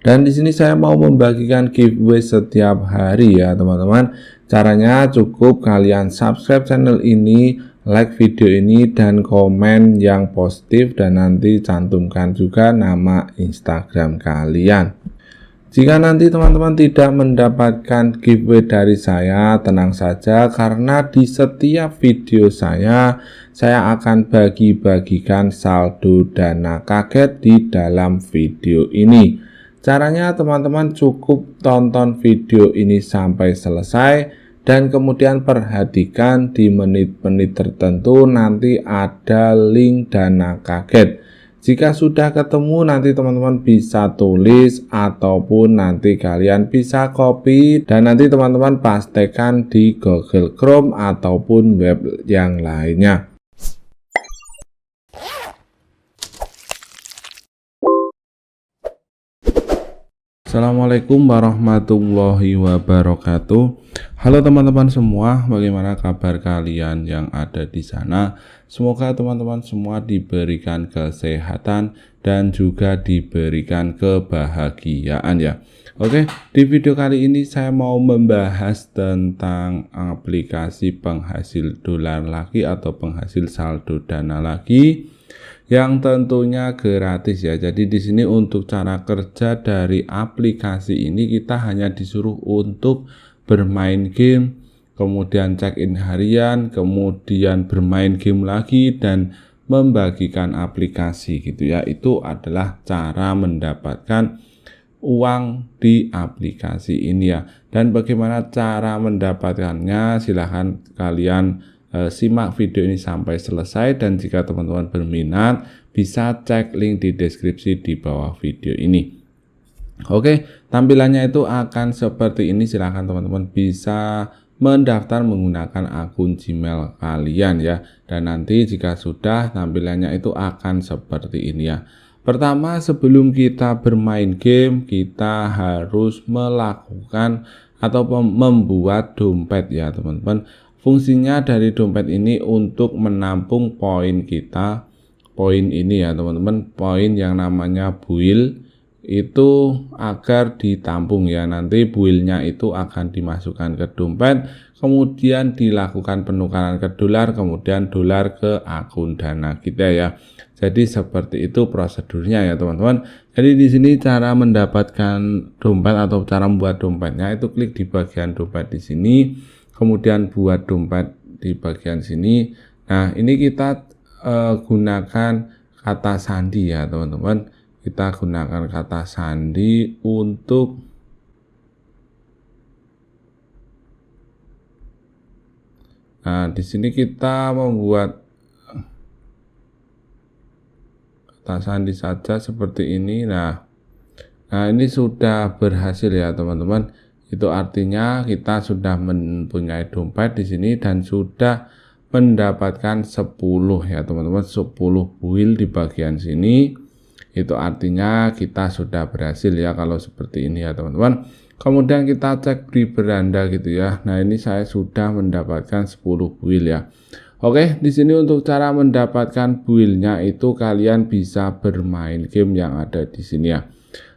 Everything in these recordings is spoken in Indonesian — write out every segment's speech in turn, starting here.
Dan di sini saya mau membagikan giveaway setiap hari ya teman-teman. Caranya cukup kalian subscribe channel ini, like video ini, dan komen yang positif, dan nanti cantumkan juga nama Instagram kalian. Jika nanti teman-teman tidak mendapatkan giveaway dari saya, tenang saja karena di setiap video saya akan bagi-bagikan saldo dana kaget di dalam video ini. Caranya teman-teman cukup tonton video ini sampai selesai dan kemudian perhatikan di menit-menit tertentu nanti ada link dana kaget. Jika sudah ketemu nanti teman-teman bisa tulis ataupun nanti kalian bisa copy dan nanti teman-teman pastekan di Google Chrome ataupun web yang lainnya. Assalamualaikum warahmatullahi wabarakatuh. Halo teman-teman semua, bagaimana kabar kalian yang ada di sana? Semoga teman-teman semua diberikan kesehatan dan juga diberikan kebahagiaan ya. Oke, di video kali ini saya mau membahas tentang aplikasi penghasil dolar lagi atau penghasil saldo dana lagi yang tentunya gratis ya. Jadi di sini untuk cara kerja dari aplikasi ini kita hanya disuruh untuk bermain game, kemudian check-in harian, kemudian bermain game lagi dan membagikan aplikasi gitu ya. Itu adalah cara mendapatkan uang di aplikasi ini ya. Dan bagaimana cara mendapatkannya, silahkan kalian simak video ini sampai selesai, dan jika teman-teman berminat bisa cek link di deskripsi di bawah video ini. Oke, tampilannya itu akan seperti ini. Silahkan teman-teman bisa mendaftar menggunakan akun Gmail kalian ya, dan nanti jika sudah tampilannya itu akan seperti ini ya. Pertama, sebelum kita bermain game kita harus melakukan atau membuat dompet ya teman-teman. Fungsinya dari dompet ini untuk menampung poin kita, poin ini ya teman-teman, poin yang namanya buil itu agar ditampung ya. Nanti builnya itu akan dimasukkan ke dompet, kemudian dilakukan penukaran ke dolar, kemudian dolar ke akun dana kita ya. Jadi seperti itu prosedurnya ya teman-teman. Jadi di sini cara mendapatkan dompet atau cara membuat dompetnya itu klik di bagian dompet di sini, kemudian buat dompet di bagian sini. Nah, ini kita gunakan kata sandi ya teman-teman. Kita gunakan kata sandi untuk di sini kita membuat kata sandi saja seperti ini. Nah, ini sudah berhasil ya teman-teman. Itu artinya kita sudah mempunyai dompet di sini dan sudah mendapatkan 10 ya teman-teman, 10 buil di bagian sini. Itu artinya kita sudah berhasil ya kalau seperti ini ya teman-teman. Kemudian kita cek di beranda gitu ya. Nah, ini saya sudah mendapatkan 10 buil ya. Oke, di sini untuk cara mendapatkan builnya itu kalian bisa bermain game yang ada di sini ya.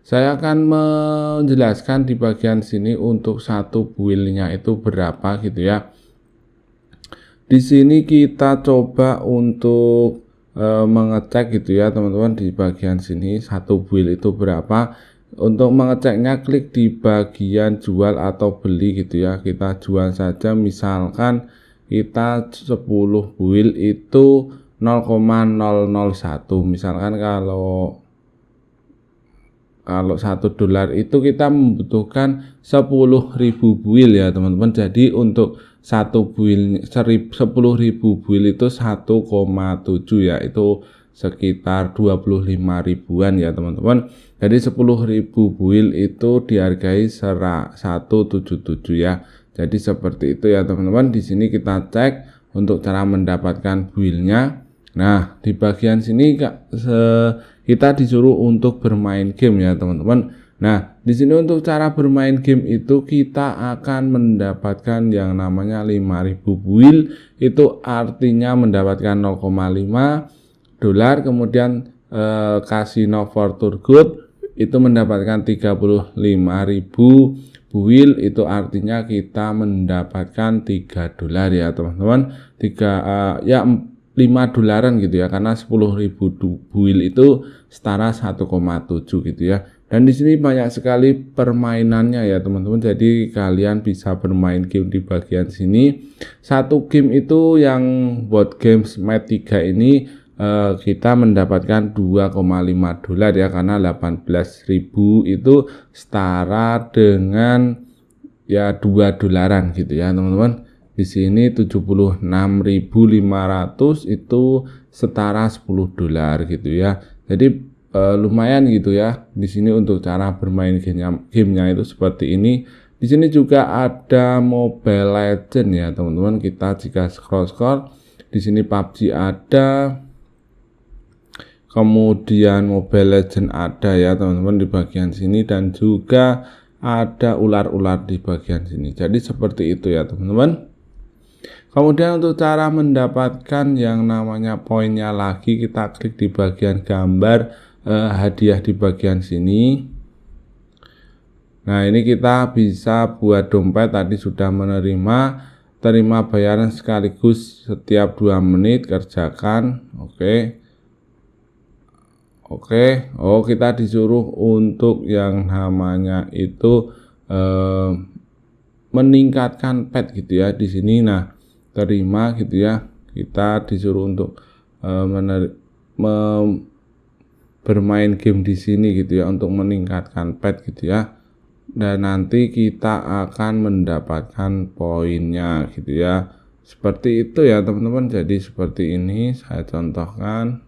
Saya akan menjelaskan di bagian sini untuk satu builnya itu berapa gitu ya. Di sini kita coba untuk mengecek gitu ya teman-teman. Di bagian sini satu buil itu berapa. Untuk mengeceknya klik di bagian jual atau beli gitu ya. Kita jual saja, misalkan kita 10 buil itu 0,001. Misalkan kalau $1 itu kita membutuhkan 10.000 buil ya teman-teman. Jadi untuk satu buil 10.000 buil itu 1,7 ya, itu sekitar 25 ribuan ya teman-teman. Jadi 10.000 buil itu dihargai 177 ya. Jadi seperti itu ya teman-teman. Di sini kita cek untuk cara mendapatkan builnya. Nah, di bagian sini kita disuruh untuk bermain game ya teman-teman. Nah, di sini untuk cara bermain game itu kita akan mendapatkan yang namanya 5.000 buil. Itu artinya mendapatkan 0,5 dolar. Kemudian Casino for Turgut itu mendapatkan 35.000 buil, itu artinya kita mendapatkan $3 ya teman-teman. 5 dolaran gitu ya, karena 10.000 buil itu setara 1,7 gitu ya. Dan di sini banyak sekali permainannya ya teman-teman. Jadi kalian bisa bermain game di bagian sini. Satu game itu yang board games Mat 3 ini kita mendapatkan $2,5 ya, karena 18.000 itu setara dengan ya $2 gitu ya teman-teman. Di sini 76.500 itu setara $10 gitu ya. Jadi lumayan gitu ya. Di sini untuk cara bermain gamenya itu seperti ini. Di sini juga ada Mobile Legend ya teman-teman. Kita jika scroll di sini PUBG ada, kemudian Mobile Legend ada ya teman-teman di bagian sini, dan juga ada ular-ular di bagian sini. Jadi seperti itu ya teman-teman. Kemudian untuk cara mendapatkan yang namanya poinnya lagi, kita klik di bagian gambar hadiah di bagian sini. Nah, ini kita bisa buat dompet, tadi sudah terima bayaran sekaligus setiap 2 menit, kerjakan. Oke. Oh, kita disuruh untuk yang namanya itu meningkatkan pet gitu ya di sini. Nah, terima gitu ya, kita disuruh untuk bermain game di sini gitu ya, untuk meningkatkan pet gitu ya, dan nanti kita akan mendapatkan poinnya gitu ya. Seperti itu ya teman-teman. Jadi seperti ini saya contohkan.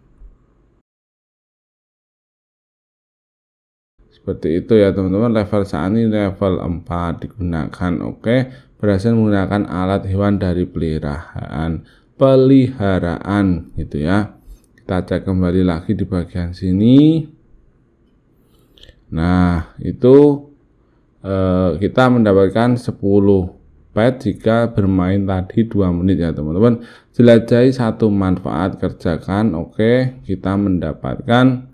Seperti itu ya teman-teman. Level saat ini level 4 digunakan. Oke, berhasil menggunakan alat hewan dari peliharaan gitu ya. Kita cek kembali lagi di bagian sini. Nah, itu kita mendapatkan 10 pet jika bermain tadi 2 menit ya teman-teman. Jelajahi satu manfaat, kerjakan. Oke, kita mendapatkan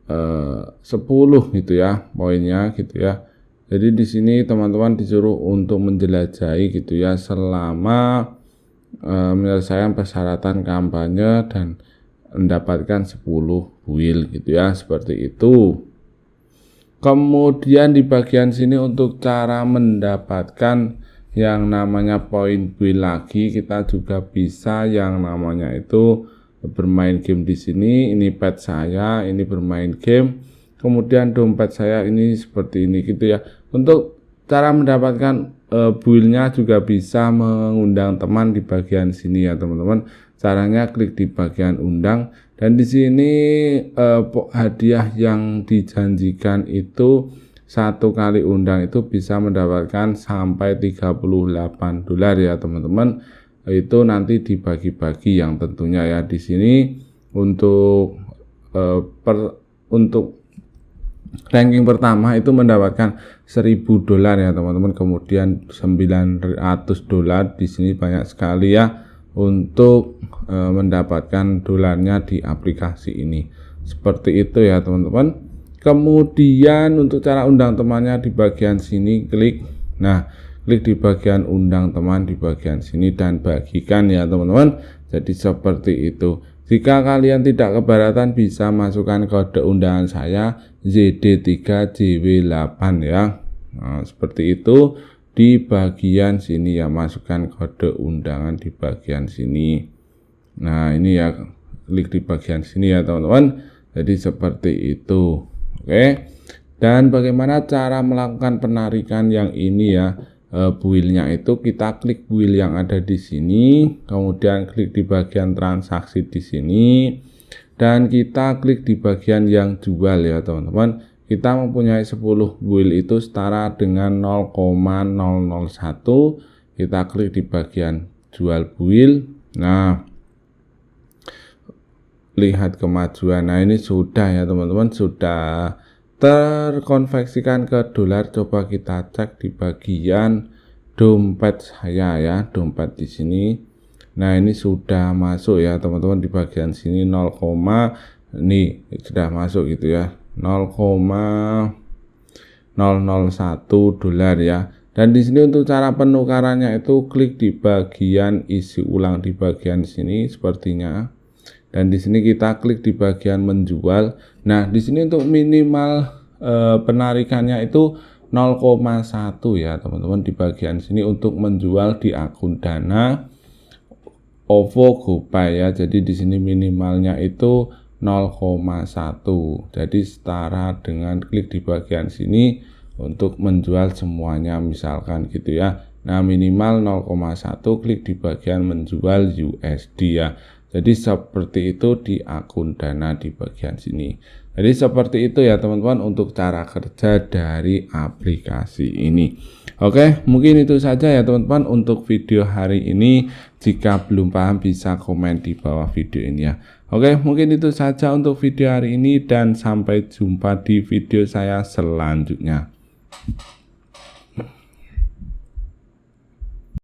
10 gitu ya poinnya gitu ya. Jadi di sini teman-teman disuruh untuk menjelajahi gitu ya selama menyelesaikan persyaratan kampanye dan mendapatkan 10 buil gitu ya, seperti itu. Kemudian di bagian sini untuk cara mendapatkan yang namanya poin buil lagi, kita juga bisa yang namanya itu bermain game di sini. Ini pet saya, ini bermain game, kemudian dompet saya ini seperti ini gitu ya. Untuk cara mendapatkan builnya juga bisa mengundang teman di bagian sini ya teman-teman. Caranya klik di bagian undang, dan di sini hadiah yang dijanjikan itu 1 kali undang itu bisa mendapatkan sampai $38 ya teman-teman. Itu nanti dibagi-bagi yang tentunya ya. Di sini untuk ranking pertama itu mendapatkan $1.000 ya teman-teman. Kemudian $900 di sini banyak sekali ya untuk mendapatkan dolarnya di aplikasi ini. Seperti itu ya teman-teman. Kemudian untuk cara undang temannya di bagian sini, klik. Nah, klik di bagian undang teman di bagian sini dan bagikan ya teman-teman. Jadi seperti itu. Jika kalian tidak keberatan bisa masukkan kode undangan saya ZD3JW8 ya. Nah, seperti itu di bagian sini ya, masukkan kode undangan di bagian sini. Nah, ini ya, klik di bagian sini ya teman-teman. Jadi seperti itu. Oke. Dan bagaimana cara melakukan penarikan yang ini ya? Builnya itu kita klik buil yang ada di sini, kemudian klik di bagian transaksi di sini, dan kita klik di bagian yang jual ya teman-teman. Kita mempunyai 10 buil itu setara dengan 0,001. Kita klik di bagian jual buil. Nah, lihat kemajuan. Nah, ini sudah ya teman-teman, sudah terkonversikan ke dolar. Coba kita cek di bagian dompet saya ya, dompet di sini. Nah, ini sudah masuk ya teman-teman di bagian sini 0, ini sudah masuk gitu ya. 0,001 dolar ya. Dan di sini untuk cara penukarannya itu klik di bagian isi ulang di bagian sini sepertinya. Dan di sini kita klik di bagian menjual. Nah, di sini untuk minimal penarikannya itu 0,1 ya, teman-teman, di bagian sini untuk menjual di akun Dana, OVO, GoPay ya. Jadi di sini minimalnya itu 0,1. Jadi setara dengan klik di bagian sini untuk menjual semuanya misalkan gitu ya. Nah, minimal 0,1 klik di bagian menjual USD ya. Jadi seperti itu di akun Dana di bagian sini. Jadi seperti itu ya teman-teman untuk cara kerja dari aplikasi ini. Oke, mungkin itu saja ya teman-teman untuk video hari ini. Jika belum paham bisa komen di bawah video ini ya. Oke, mungkin itu saja untuk video hari ini dan sampai jumpa di video saya selanjutnya.